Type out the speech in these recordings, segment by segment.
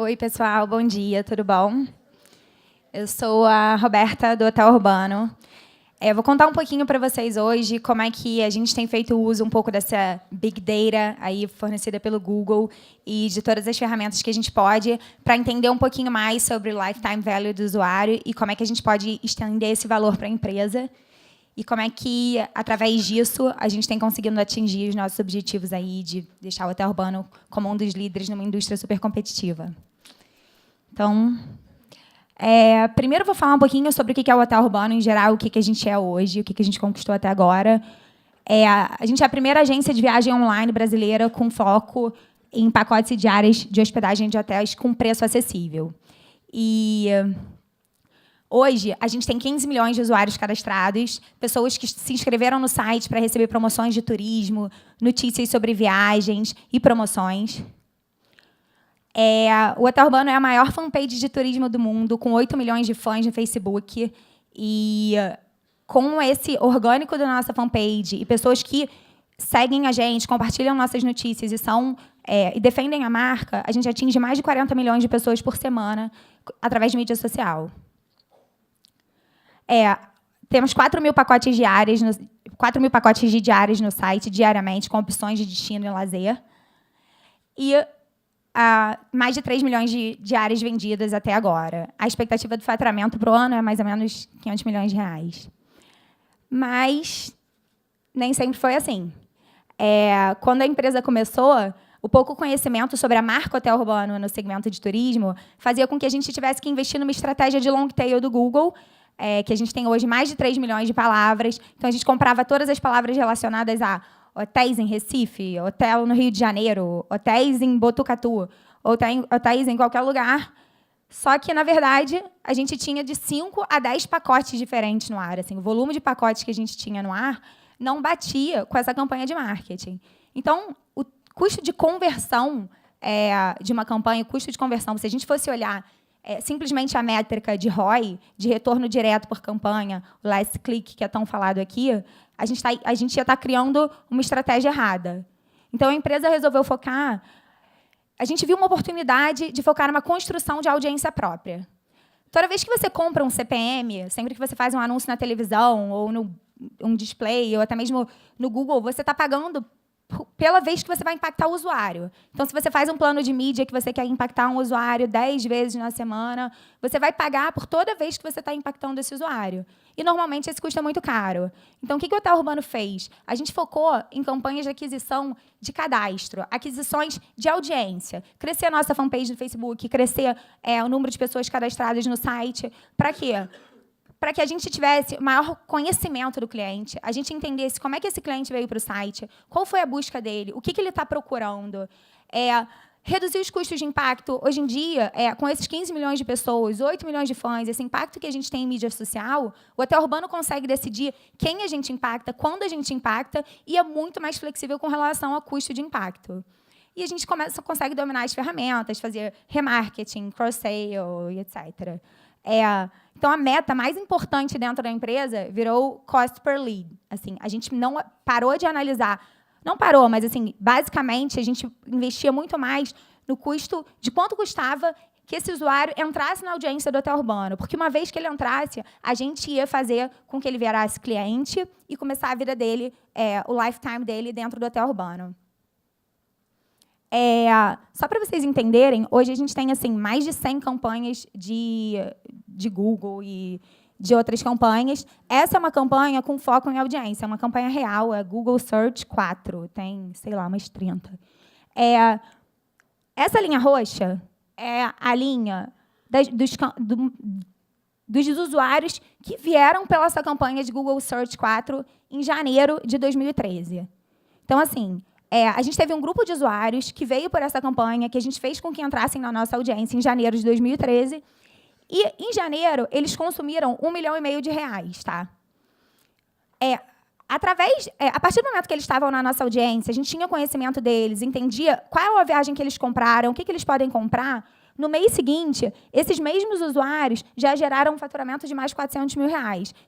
Oi, pessoal, bom dia, tudo bom? Eu sou a Roberta, do Hotel Urbano. Eu vou contar um pouquinho para vocês hoje como é que a gente tem feito uso um pouco dessa Big Data aí fornecida pelo Google e de todas as ferramentas que a gente pode para entender um pouquinho mais sobre o lifetime value do usuário e como é que a gente pode estender esse valor para a empresa e como é que, através disso, a gente tem conseguido atingir os nossos objetivos aí de deixar o Hotel Urbano como um dos líderes numa indústria super competitiva. Então, primeiro eu vou falar um pouquinho sobre o que é o Hotel Urbano em geral, o que a gente é hoje, o que a gente conquistou até agora. A gente é a primeira agência de viagem online brasileira com foco em pacotes e diárias de hospedagem de hotéis com preço acessível. E hoje, a gente tem 15 milhões de usuários cadastrados, pessoas que se inscreveram no site para receber promoções de turismo, notícias sobre viagens e promoções. O Hotel Urbano é a maior fanpage de turismo do mundo, com 8 milhões de fãs no Facebook. E com esse orgânico da nossa fanpage e pessoas que seguem a gente, compartilham nossas notícias e defendem a marca, a gente atinge mais de 40 milhões de pessoas por semana através de mídia social. Temos 4 mil pacotes de diárias no site, diariamente, com opções de destino e lazer. E mais de 3 milhões de diárias vendidas até agora. A expectativa do faturamento para o ano é mais ou menos 500 milhões de reais. Mas nem sempre foi assim. Quando a empresa começou, o pouco conhecimento sobre a marca Hotel Urbano no segmento de turismo fazia com que a gente tivesse que investir numa estratégia de long tail do Google, que a gente tem hoje mais de 3 milhões de palavras. Então, a gente comprava todas as palavras relacionadas a hotéis em Recife, hotel no Rio de Janeiro, hotéis em Botucatu, hotéis em qualquer lugar. Só que, na verdade, a gente tinha de 5 a 10 pacotes diferentes no ar. Assim, o volume de pacotes que a gente tinha no ar não batia com essa campanha de marketing. Então, o custo de conversão de uma campanha, o custo de conversão, se a gente fosse olhar simplesmente a métrica de ROI, de retorno direto por campanha, o last click, que é tão falado aqui, a gente ia estar criando uma estratégia errada. Então, a empresa resolveu focar. A gente viu uma oportunidade de focar numa construção de audiência própria. Toda vez que você compra um CPM, sempre que você faz um anúncio na televisão, ou um display, ou até mesmo no Google, você está pagando pela vez que você vai impactar o usuário. Então, se você faz um plano de mídia que você quer impactar um usuário 10 vezes na semana, você vai pagar por toda vez que você está impactando esse usuário. E, normalmente, esse custo é muito caro. Então, o que o Hotel Urbano fez? A gente focou em campanhas de aquisição de cadastro, aquisições de audiência, crescer a nossa fanpage no Facebook, crescer o número de pessoas cadastradas no site. Para quê? Para que a gente tivesse maior conhecimento do cliente, a gente entendesse como é que esse cliente veio para o site, qual foi a busca dele, o que ele está procurando. Reduzir os custos de impacto. Hoje em dia, com esses 15 milhões de pessoas, 8 milhões de fãs, esse impacto que a gente tem em mídia social, o Hotel Urbano consegue decidir quem a gente impacta, quando a gente impacta, e é muito mais flexível com relação ao custo de impacto. E a gente consegue dominar as ferramentas, fazer remarketing, cross-sale, e etc. Então, a meta mais importante dentro da empresa virou cost per lead. Assim, a gente não parou de analisar. Não parou, mas, assim, basicamente, a gente investia muito mais no custo de quanto custava que esse usuário entrasse na audiência do Hotel Urbano. Porque, uma vez que ele entrasse, a gente ia fazer com que ele virasse cliente e começar a vida dele, o lifetime dele dentro do Hotel Urbano. Só para vocês entenderem, hoje a gente tem assim, mais de 100 campanhas de Google e de outras campanhas. Essa é uma campanha com foco em audiência, é uma campanha real, é Google Search 4, tem, sei lá, umas 30. Essa linha roxa é a linha dos usuários que vieram pela essa campanha de Google Search 4 em janeiro de 2013. Então, assim, a gente teve um grupo de usuários que veio por essa campanha, que a gente fez com que entrassem na nossa audiência em janeiro de 2013. E, em janeiro, eles consumiram R$1,5 milhão de reais. Tá? A partir do momento que eles estavam na nossa audiência, a gente tinha conhecimento deles, entendia qual é a viagem que eles compraram, o que eles podem comprar. No mês seguinte, esses mesmos usuários já geraram um faturamento de mais de R$400 mil.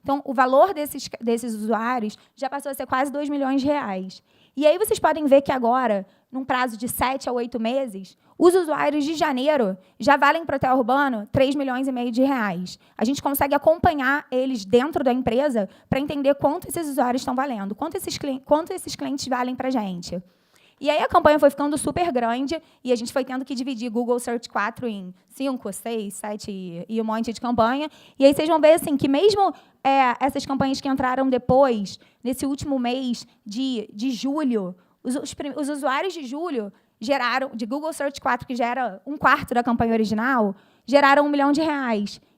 Então, o valor desses usuários já passou a ser quase R$2 milhões. E aí vocês podem ver que agora, num prazo de 7 a 8 meses, os usuários de janeiro já valem para o hotel urbano 3,5 milhões de reais. A gente consegue acompanhar eles dentro da empresa para entender quanto esses usuários estão valendo, quanto esses clientes valem para a gente. E aí a campanha foi ficando super grande e a gente foi tendo que dividir Google Search 4 em 5, 6, 7 e um monte de campanha. E aí vocês vão ver assim, que mesmo essas campanhas que entraram depois, nesse último mês de julho, os usuários de julho geraram, de Google Search 4, que já era 1/4 da campanha original, geraram R$1 milhão.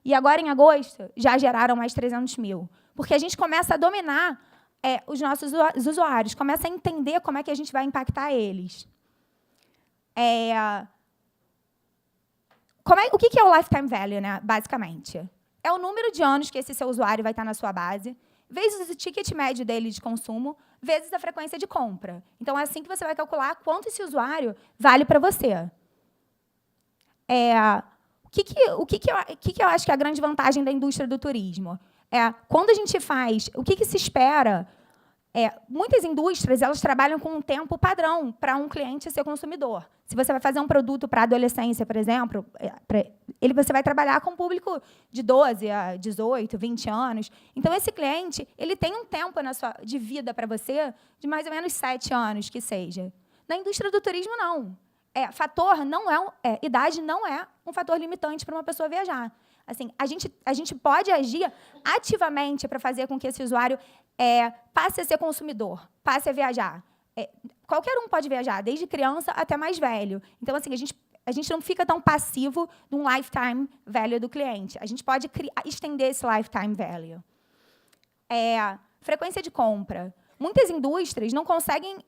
E agora, em agosto, já geraram mais 300 mil. Porque a gente começa a dominar os nossos usuários, começa a entender como é que a gente vai impactar eles. O que é o lifetime value, né, basicamente? É o número de anos que esse seu usuário vai estar na sua base, vezes o ticket médio dele de consumo, vezes a frequência de compra. Então, é assim que você vai calcular quanto esse usuário vale para você. O que eu acho que é a grande vantagem da indústria do turismo? Quando a gente faz, o que se espera? Muitas indústrias elas trabalham com um tempo padrão para um cliente ser consumidor. Se você vai fazer um produto para adolescência, por exemplo, você vai trabalhar com um público de 12 a 18, 20 anos. Então, esse cliente ele tem um tempo de vida para você de mais ou menos 7 anos, que seja. Na indústria do turismo, não. Idade não é um fator limitante para uma pessoa viajar. Assim, a gente pode agir ativamente para fazer com que esse usuário passe a ser consumidor, passe a viajar. Qualquer um pode viajar, desde criança até mais velho. Então, assim, a gente não fica tão passivo no lifetime value do cliente. A gente pode estender esse lifetime value. Frequência de compra. Muitas indústrias não conseguem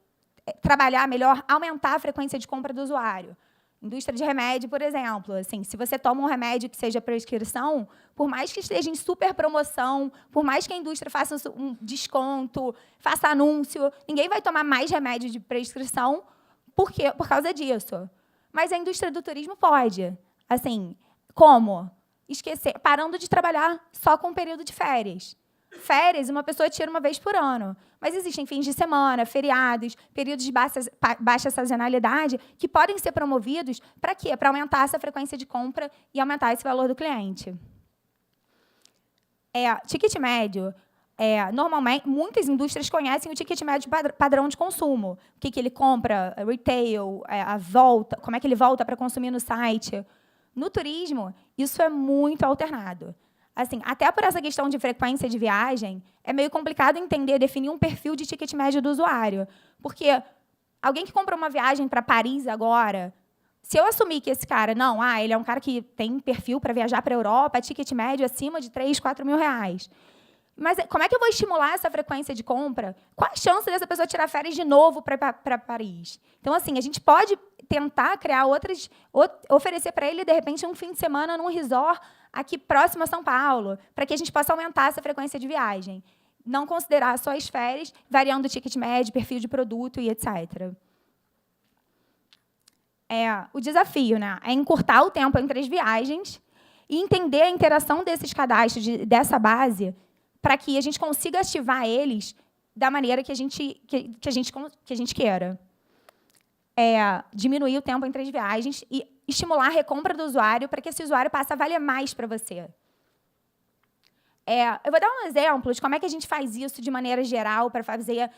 trabalhar melhor, aumentar a frequência de compra do usuário. Indústria de remédio, por exemplo. Assim, se você toma um remédio que seja prescrição, por mais que esteja em super promoção, por mais que a indústria faça um desconto, faça anúncio, ninguém vai tomar mais remédio de prescrição por causa disso. Mas a indústria do turismo pode. Assim, como? Parando de trabalhar só com o período de férias. Férias, uma pessoa tira uma vez por ano. Mas existem fins de semana, feriados, períodos de baixa sazonalidade que podem ser promovidos para quê? Para aumentar essa frequência de compra e aumentar esse valor do cliente. Ticket médio. Normalmente, muitas indústrias conhecem o ticket médio padrão de consumo. O que ele compra, retail, a volta, como é que ele volta para consumir no site. No turismo, isso é muito alternado. Assim, até por essa questão de frequência de viagem, é meio complicado definir um perfil de ticket médio do usuário. Porque alguém que comprou uma viagem para Paris agora, se eu assumir que esse cara, ele é um cara que tem perfil para viajar para a Europa, ticket médio acima de 3, 4 mil reais. Mas como é que eu vou estimular essa frequência de compra? Qual a chance dessa pessoa tirar férias de novo para Paris? Então, assim, a gente pode tentar criar oferecer para ele, de repente, um fim de semana num resort aqui próximo a São Paulo, para que a gente possa aumentar essa frequência de viagem. Não considerar só as férias, variando o ticket médio, perfil de produto e etc. O desafio, né, é encurtar o tempo entre as viagens e entender a interação desses cadastros, dessa base, para que a gente consiga ativar eles da maneira que a gente queira. Diminuir o tempo entre as viagens e estimular a recompra do usuário para que esse usuário passe a valer mais para você. Eu vou dar um exemplo de como é que a gente faz isso de maneira geral para fazer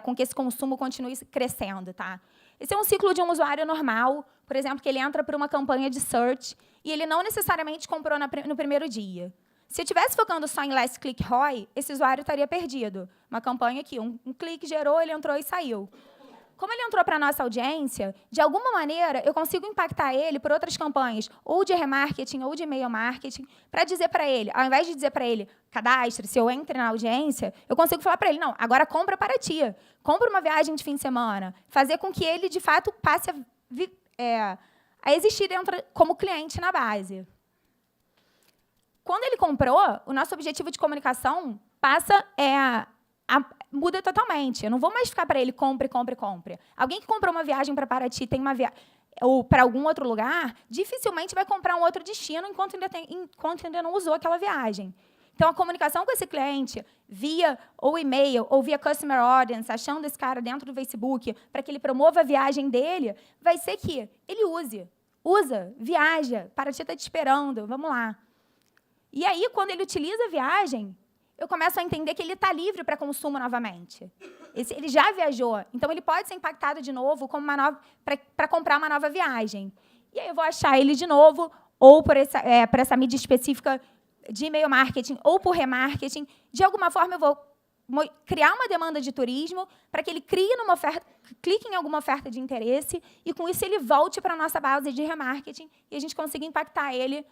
com que esse consumo continue crescendo. Tá? Esse é um ciclo de um usuário normal, por exemplo, que ele entra por uma campanha de search e ele não necessariamente comprou no primeiro dia. Se eu estivesse focando só em Last Click ROI, esse usuário estaria perdido. Uma campanha aqui, um clique gerou, ele entrou e saiu. Como ele entrou para a nossa audiência, de alguma maneira, eu consigo impactar ele por outras campanhas, ou de remarketing, ou de e-mail marketing, para dizer para ele, ao invés de dizer para ele, cadastre-se ou entre na audiência, eu consigo falar para ele, não, agora compra para ti. Compra uma viagem de fim de semana. Fazer com que ele, de fato, passe a existir como cliente na base. Quando ele comprou, o nosso objetivo de comunicação muda totalmente. Eu não vou mais ficar para ele compre, compre, compre. Alguém que comprou uma viagem para Paraty ou para algum outro lugar, dificilmente vai comprar um outro destino enquanto ainda não usou aquela viagem. Então, a comunicação com esse cliente, via ou e-mail, ou via customer audience, achando esse cara dentro do Facebook, para que ele promova a viagem dele, vai ser que ele usa, viaja, Paraty está te esperando, vamos lá. E aí, quando ele utiliza a viagem, eu começo a entender que ele está livre para consumo novamente. Ele já viajou, então ele pode ser impactado de novo para comprar uma nova viagem. E aí eu vou achar ele de novo, ou por essa mídia específica de e-mail marketing, ou por remarketing. De alguma forma, eu vou criar uma demanda de turismo para que ele clique em alguma oferta de interesse, e, com isso, ele volte para a nossa base de remarketing e a gente consiga impactar ele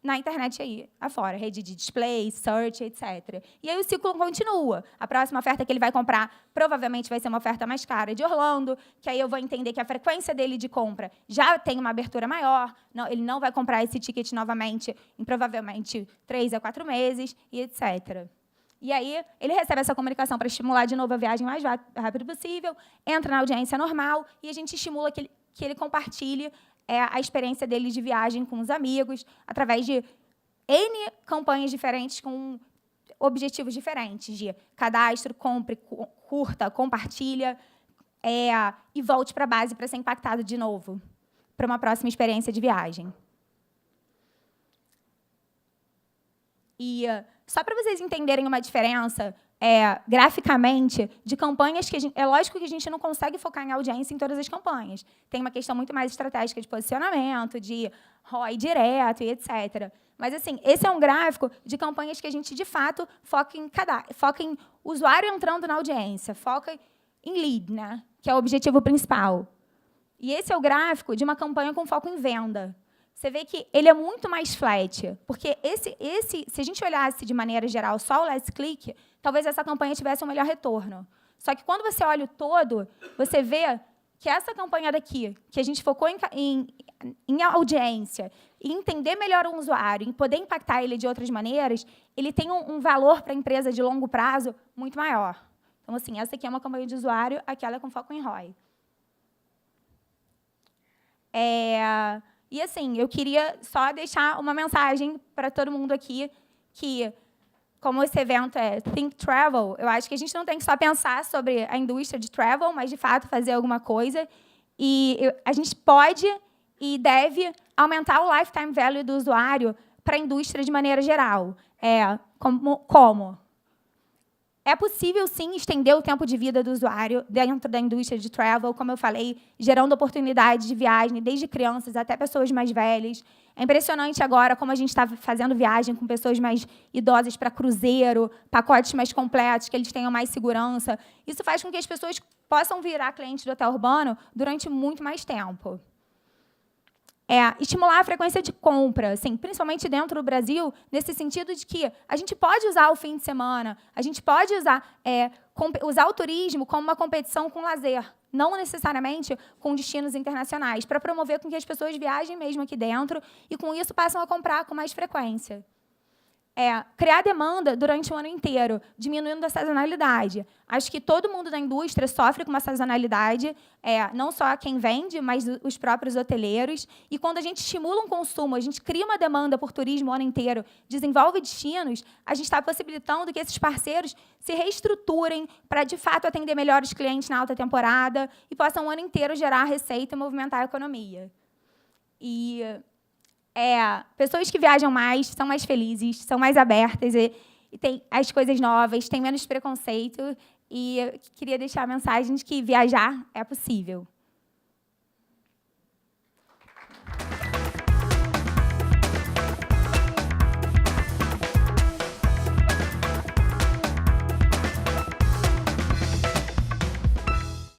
na internet aí afora, rede de display, search, etc. E aí o ciclo continua. A próxima oferta que ele vai comprar provavelmente vai ser uma oferta mais cara de Orlando, que aí eu vou entender que a frequência dele de compra já tem uma abertura maior, ele não vai comprar esse ticket novamente em provavelmente 3 a 4 meses, e etc. E aí ele recebe essa comunicação para estimular de novo a viagem o mais rápido possível, entra na audiência normal e a gente estimula que ele compartilhe a experiência dele de viagem com os amigos, através de N campanhas diferentes com objetivos diferentes, de cadastro, compre, curta, compartilha, e volte para a base para ser impactado de novo, para uma próxima experiência de viagem. E só para vocês entenderem uma diferença, graficamente, de campanhas que é lógico que a gente não consegue focar em audiência em todas as campanhas. Tem uma questão muito mais estratégica de posicionamento, de ROI direto e etc. Mas, assim, esse é um gráfico de campanhas que a gente, de fato, foca em usuário entrando na audiência, foca em lead, né? Que é o objetivo principal. E esse é o gráfico de uma campanha com foco em venda. Você vê que ele é muito mais flat, porque se a gente olhasse de maneira geral só o last click, talvez essa campanha tivesse um melhor retorno. Só que quando você olha o todo, você vê que essa campanha daqui, que a gente focou em audiência, e entender melhor o usuário, e poder impactar ele de outras maneiras, ele tem um valor para a empresa de longo prazo muito maior. Então, assim, essa aqui é uma campanha de usuário, aquela é com foco em ROI. E, assim, eu queria só deixar uma mensagem para todo mundo aqui, que, como esse evento é Think Travel, eu acho que a gente não tem que só pensar sobre a indústria de travel, mas, de fato, fazer alguma coisa. E a gente pode e deve aumentar o lifetime value do usuário para a indústria de maneira geral. Como? É possível, sim, estender o tempo de vida do usuário dentro da indústria de travel, como eu falei, gerando oportunidades de viagem desde crianças até pessoas mais velhas. É impressionante agora como a gente está fazendo viagem com pessoas mais idosas para cruzeiro, pacotes mais completos, que eles tenham mais segurança. Isso faz com que as pessoas possam virar clientes do hotel urbano durante muito mais tempo. Estimular a frequência de compra, assim, principalmente dentro do Brasil, nesse sentido de que a gente pode usar o fim de semana, a gente pode usar o turismo como uma competição com lazer, não necessariamente com destinos internacionais, para promover com que as pessoas viajem mesmo aqui dentro e, com isso, passam a comprar com mais frequência. Criar demanda durante o ano inteiro, diminuindo a sazonalidade. Acho que todo mundo da indústria sofre com uma sazonalidade, não só quem vende, mas os próprios hoteleiros. E, quando a gente estimula um consumo, a gente cria uma demanda por turismo o ano inteiro, desenvolve destinos, a gente está possibilitando que esses parceiros se reestruturem para, de fato, atender melhor os clientes na alta temporada e possam o ano inteiro gerar receita e movimentar a economia. E pessoas que viajam mais são mais felizes, são mais abertas, e têm as coisas novas, têm menos preconceito. E eu queria deixar a mensagem de que viajar é possível.